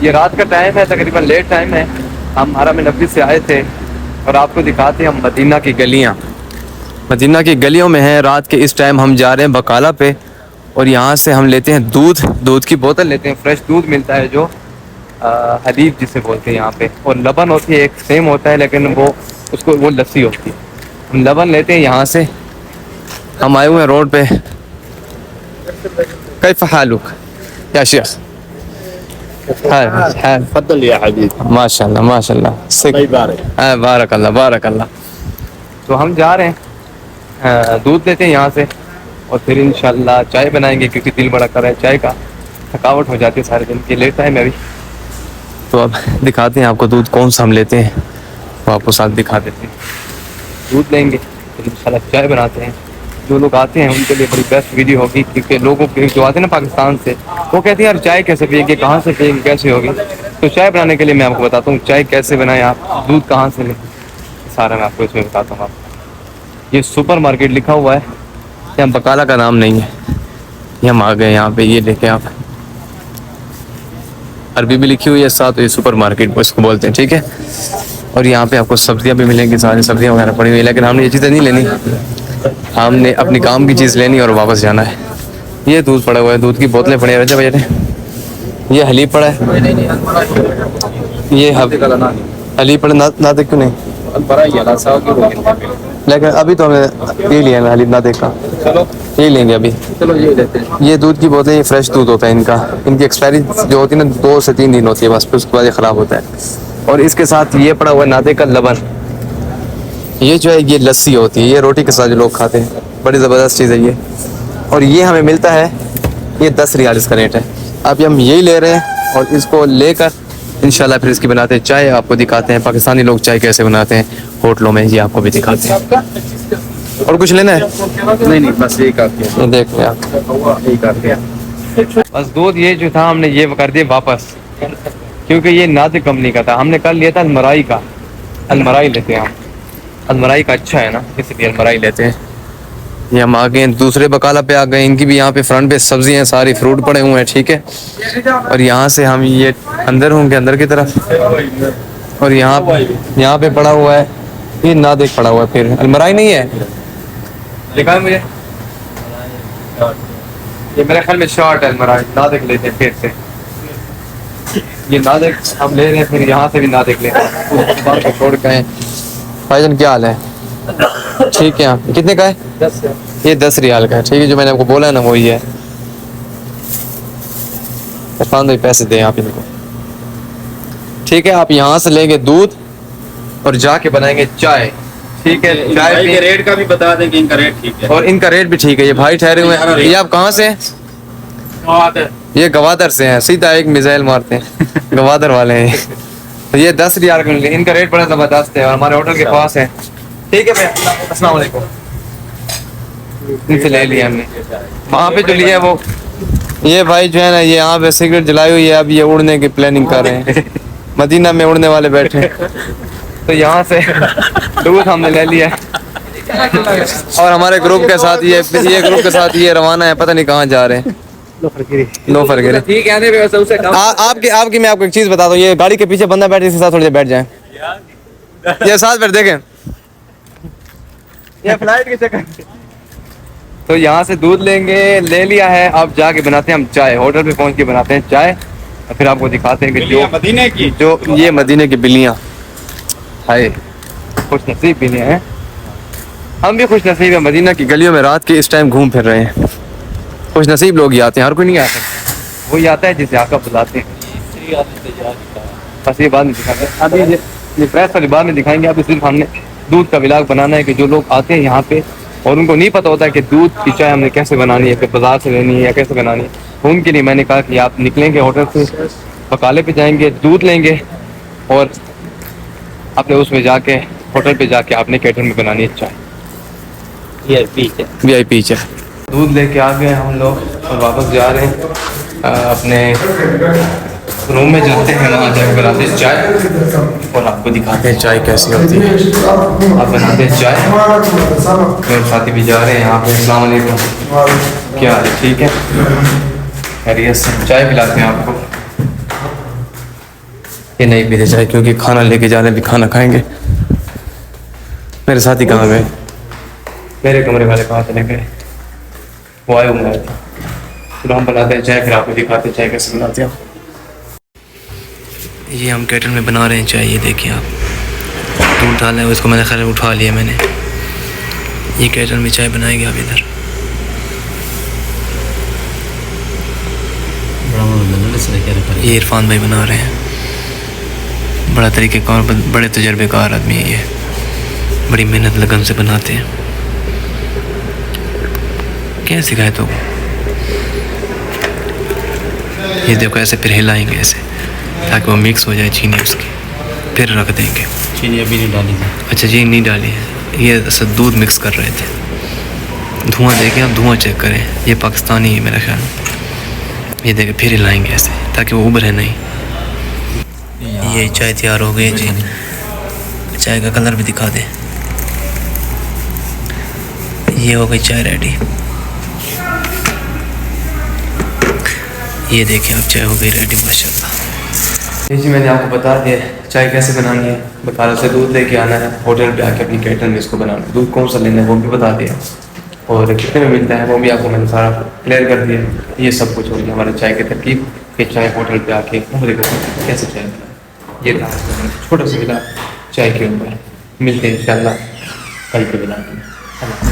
ये रात का टाइम है, तकरीबन लेट टाइम है। हम हरम नबी से आए थे और आपको दिखाते हैं हम मदीना की गलियाँ। मदीना की गलियों में हैं। रात के इस टाइम हम जा रहे हैं बकाला पे और यहाँ से हम लेते हैं दूध की बोतल लेते हैं। फ्रेश दूध मिलता है जो हलीब जिसे बोलते हैं यहाँ पे, और लबन होती है, एक सेम होता है लेकिन वो लस्सी होती है। हम लबन लेते हैं यहाँ से। हम आए हुए हैं रोड पे। कैफ हालुक या शेख? तफद्दल या हबीब। माशाल्लाह माशाल्लाह, बारक अल्लाह बारक अल्लाह। तो हम जा रहे हैं, दूध लेते हैं यहाँ से और फिर इंशाल्लाह चाय बनाएंगे क्योंकि दिल बड़ा कर रहा है चाय का। थकावट हो जाती है सारे दिन की, लेट टाइम है अभी। तो अब दिखाते हैं आपको दूध कौन सा हम लेते हैं, वो आपको साथ दिखा देते हैं। दूध लेंगे फिर इंशाल्लाह चाय बनाते हैं। जो लोग आते हैं उनके लिए बड़ी बेस्ट वीडियो होगी क्योंकि लोगों के जो आते हैं ना पाकिस्तान से, वो कहते हैं यार चाय कैसे पिएंगे, कहाँ से पिएंगे, कैसे होगी। तो चाय बनाने के लिए मैं आपको बताता हूँ चाय कैसे बनाएं आप, दूध कहाँ से लें, सारा मैं आपको इसमें बताता हूँ। आपको ये सुपर मार्केट लिखा हुआ है, यहाँ बकाला का नाम नहीं है। ये हम आ गए यहाँ पे, ये देखें आप, अरबी भी लिखी हुई है साथ, ये सुपर मार्केट इसको बोलते हैं, ठीक है। और यहाँ पे आपको सब्जियाँ भी मिलेंगी, सारी सब्जियाँ वगैरह पड़ी हुई है, लेकिन हमने ये चीज़ें नहीं लेनी, हमने अपनी काम की चीज़ लेनी और वापस जाना है। ये दूध पड़ा हुआ है, दूध की बोतलें पड़ी हैं भैया ने। ये हलीब पड़ा है, ये हलीब पड़ा ना देख क्यों नहीं, लेकिन अभी तो हमें ये लिया ना हलीब ना देखा, ये लेंगे अभी। चलो ये लेते हैं। ये दूध की बोतलें, ये फ्रेश दूध होता है इनका, इनकी एक्सपायरी जो होती है ना 2 से 3 दिन होती है बस, फिर उसके बाद ये ख़राब होता है। और इसके साथ ये पड़ा हुआ है नादे का लबन, ये जो है ये लस्सी होती है, ये रोटी के साथ जो लोग खाते हैं, बड़ी ज़बरदस्त चीज़ है ये। और ये हमें मिलता है, ये 10 रियाल इसका रेट है। अभी हम यही ले रहे हैं और इसको लेकर इंशाल्लाह फिर इसकी बनाते हैं चाय, आपको दिखाते हैं पाकिस्तानी लोग चाय कैसे बनाते हैं होटलों में, ये आपको भी दिखाते हैं। और कुछ लेना है? नहीं बस यही काफी है। देख रहे आप, यही काफी है। बस दूध ये जो था हमने ये कर दिया वापस, क्योंकि ये नादिक कंपनी का था। हमने कल लिया था अलमराई का, अलमराई लेते हैं हम, अलमराई का अच्छा है ना, इसलिए अलमराई लेते हैं। ये हम आ गए दूसरे बकाला पे आ गए, इनकी भी यहाँ पे फ्रंट पे सब्जी हैं, सारी फ्रूट पड़े हुए हैं, ठीक है। और यहाँ से हम ये अंदर होंगे, अंदर की तरफ, और यहाँ पे पड़ा हुआ है ये नादिक पड़ा हुआ है, फिर अलमराई नहीं है, दिखा मुझे। ये मेरे ख्याल में शॉर्ट है अलमराई, नादिक लेते हैं फिर से। ये नादिक हम ले रहे हैं, फिर यहाँ से भी नादिक लेते हैं, छोड़ गए। भाईजान क्या हाल है? ठीक है, आप कितने का है? 10 ये 10 रियाल का है, ठीक है। जो मैंने आपको बोला है ना वही है। पैसे दें आप इनको, ठीक है। आप यहाँ से लेंगे दूध और जाके बनाएंगे चाय, ठीक है। चाय के रेट का भी बता दें कि इनका रेट ठीक है, और इनका रेट भी ठीक है। ये भाई ठहरे हुए हैं। ये आप कहाँ से हैं? ये गवादर से हैं, सीधा एक मिसाइल मारते हैं गवादर वाले हैं। तो ये 10 रियाल का, इनका रेट बड़ा ज़बरदस्त है और हमारे होटल के पास है, ठीक है भैया। अस्सलाम वालेकुम। इनसे ले लिया हमने, वहाँ पे जो लिया है वो, ये भाई जो है ना ये यहाँ पे सिगरेट जलाई हुई है, अब ये उड़ने की प्लानिंग कर रहे हैं, मदीना में उड़ने वाले बैठे। तो यहाँ से दूध हमने ले लिया और हमारे ग्रुप के साथ ये रवाना है, पता नहीं कहाँ जा रहे हैं। लोफर ठीक है। आपकी मैं आपको एक चीज बता दूं, ये गाड़ी के पीछे बंदा बैठे, इसके साथ थोड़ी देर बैठ जाए, ये साथ बैठ देखें, ये फ्लाइट के चक्कर। तो यहाँ से दूध लेंगे, ले लिया है, अब जाके बनाते हैं हम चाय, होटल पे पहुँच के बनाते हैं चाय, और फिर आपको दिखाते हैं कि जो मदीने की, जो ये मदीने की बिल्लियाँ, हाय खुश नसीब बिल्लियाँ हैं। हम भी खुश नसीब है, मदीना की गलियों में रात के इस टाइम घूम फिर रहे हैं। खुश नसीब लोग ही आते हैं, हर कोई नहीं आता, वही आता है जिसे आका बुलाते हैं। बस ये बाद में दिखाते हैं, अभी ये प्रेस वाली बाद में दिखाएंगे। अभी सिर्फ हमने दूध का व्लॉग बनाना है कि जो लोग आते हैं यहाँ पे और उनको नहीं पता होता है कि दूध की चाय हमने कैसे बनानी है, फिर बाजार से लेनी है या कैसे बनानी है, उनके लिए मैंने कहा कि आप निकलेंगे होटल से, बकाले पे जाएंगे, दूध लेंगे और अपने उसमें जाके होटल पे जाके आपने केटल में बनानी है चाय, VIP चाय। दूध लेके आ गए हम लोग और वापस जा रहे हैं अपने रूम में, जाते हैं वहाँ जाकर बनाते हैं चाय और आपको दिखाते हैं चाय कैसी होती है। आप बनाते हैं चाय, मेरे साथी भी जा रहे हैं यहाँ पे। अस्सलाम वालेकुम, क्या हाल है? ठीक है, खैरियत से? चाय पिलाते हैं आपको। ये नहीं पीते चाय क्योंकि खाना लेके जा रहे हैं, भी खाना खाएंगे। मेरे साथी कहाँ गए? मेरे कमरे वाले कहाँ चले गए? वो आए हुए थे। चलो हम बनाते हैं चाय, फिर आपको दिखाते हैं चाय कैसे बनाते हैं। ये हम केटल में बना रहे हैं चाय। ये देखिए आप, दूध डाला है उसको मैंने खैर उठा लिया मैंने। ये केटल में चाय बनाएंगे आप इधर। ये इरफान भाई बना रहे हैं, बड़ा तरीक़ेकार, बड़े तजर्बेकार आदमी है ये, बड़ी मेहनत लगन से बनाते हैं। क्या सिखाए तो ये देखो ऐसे फिर हिलाएंगे ऐसे ताकि वो मिक्स हो जाए चीनी उसकी, फिर रख देंगे। चीनी अभी नहीं डाली थी। अच्छा चीनी नहीं डाली है, ये सब दूध मिक्स कर रहे थे। धुआं देखें आप, धुआं चेक करें, ये पाकिस्तानी है मेरा ख्याल। ये देखें फिर हिलाएंगे ऐसे ताकि वो उभरे नहीं। ये चाय तैयार हो गई जी। चाय का कलर भी दिखा दे। ये हो गई चाय रेडी। ये देखिए आप, चाय हो गई रेडी माशाल्लाह। जी मैंने आपको बता दिया चाय कैसे बनानी है। बकाला से दूध लेके आना है, होटल पे आके अपनी केटल में इसको बनाना है। दूध कौन सा लेना है वो भी बता दिया, और कितने में मिलता है वो भी आपको मैंने सारा क्लियर कर दिया। ये सब कुछ हो गया हमारे चाय की तरकीब। कि चाय होटल पे आके कैसे चाय बनाए, ये था छोटा सा विदा चाय के ऊपर। मिलते हैं इंशाल्लाह कल के विदा में।